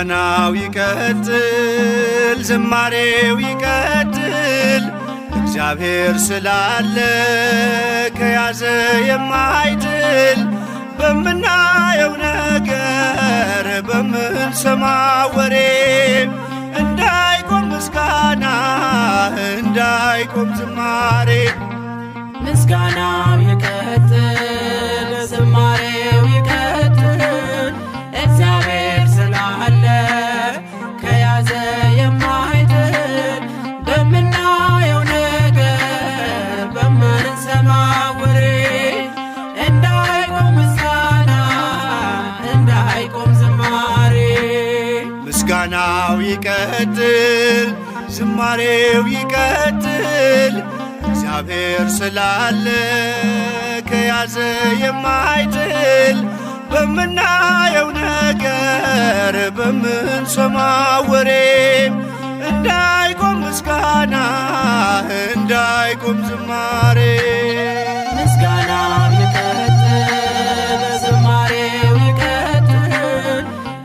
ምስጋናው ይቀጥል፣ ዝማሬው ይቀጥል። እግዚአብሔር ስላለ ከያዘ የማይጥል በምናየው ነገር በምንሰማው ወሬ እንዳይቆም ምስጋና እንዳይቆም ዝማሬ። ምስጋናው ይቀጥል፣ ዝማሬው ይቀጥል። እግዚአብሔር ስላለ ከያዘ የማይጥል በምናየው ነገር በምንሰማው ወሬ እንዳይቆም ምስጋና እንዳይቆም ዝማሬ። ምስጋናው ይቀጥል፣ ዝማሬው ይቀጥል። እግዚአብሔር ስላለ ከያዘ የማይጥል በምናየው ነገር በምንሰማው ወሬ እንዳይቆም ምስጋና እንዳይቆም ዝማሬ። ምስጋናው ይቀጥል፣ ዝማሬው ይቀጥል።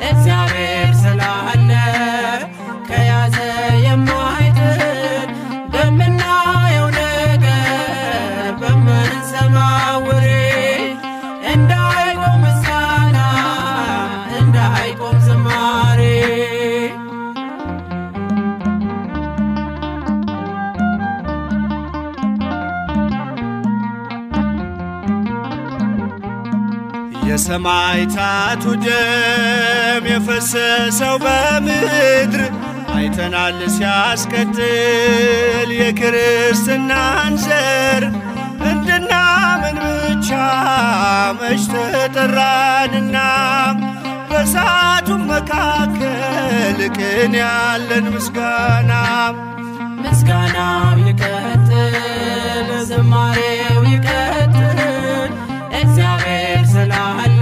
እግዚአብሔር ስላለ ከያዘ የማይጥል በምናየው ነገር በምንሰማው ወሬ እንዳይቆም ምስጋና እንዳይቆም ዝማሬ። የሰማዕታቱ ደም የፈሰሰው በምድር አይተናል ሲያስቀጥል የክርስትናን ዘር እንድናምን ብቻ መች ተጠራንና በእሳቱም መካከል ቅን ያለን ምስጋና። ምስጋናው ይቀጥል፣ ዝማሬው ይቀጥል። እግዚአብሔር ስላለ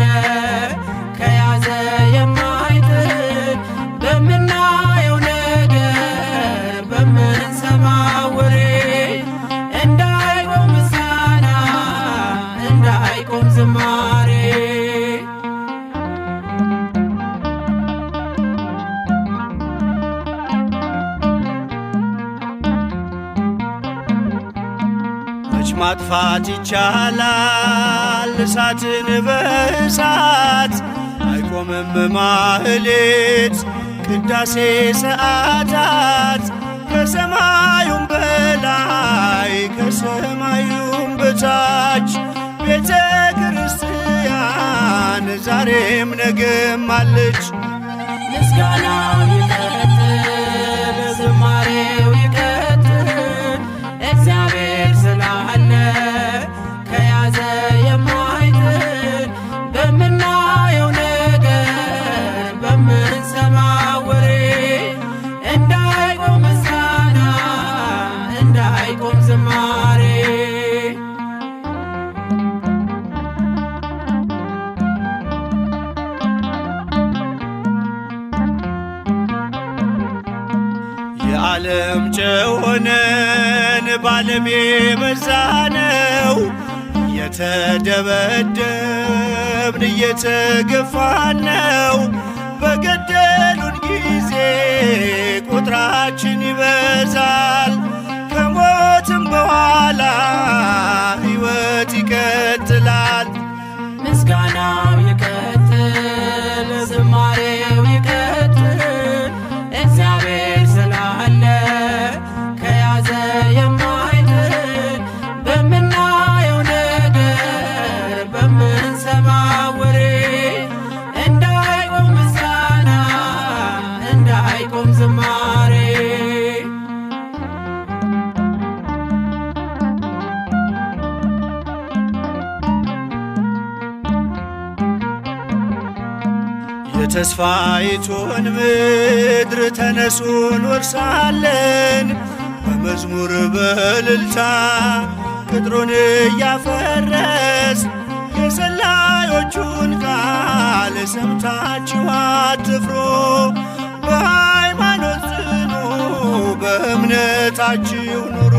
ከያዘ የማይጥል በምናየው ነገር በምንሰማው ወሬ እንዳይቆም ምስጋና እንዳይቆም ዝማሬ። መች ማጥፋት ይቻላል እሳትን በእሳት አይቆምም ማህሌት ቅዳሴ ሰዓታት ከሰማዩም በላይ ከሰማዩም በታች ቤተ ክርስቲያን ዛሬም ነገም አለች። ምስጋናው ይቀጥል፣ ዝማሬው ይቀጥል። እግዚአብሔር ስላለ ከያዘ የማይጥል በምናየው ነገር በምንሰማው ወሬ እንዳይቆም ምስጋና እንዳይቆም ዝማሬ። የዓለም ጨው ሆነን ባለም የበዛነው እየተደበደብን እየተገፋነው በገደሉን ጊዜ ቁጥራችን ይበዛል። ከሞትም በኋላ ሕይወት ይቀጥላል። ምስጋናው ይቀጥል፣ ዝማሬው ይቀጥል። እግዚአብሔር ስላለ ከያዘ የማይጥል በምናየው ነገር በምንሰማው ወሬ እንዳይቆም ምስጋና እንዳይቆም ዝማሬ። የተስፋይቱን ምድር ተነሱን ወርሳለን በመዝሙር በእልልታ ቅጥሩን እያፈረስ የሰላዮቹን ቃል ሰምታችሁ አትፍሩ። በሃይማኖት ጽኑ፣ በእምነታችሁ ኑሩ።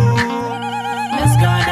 ምስጋና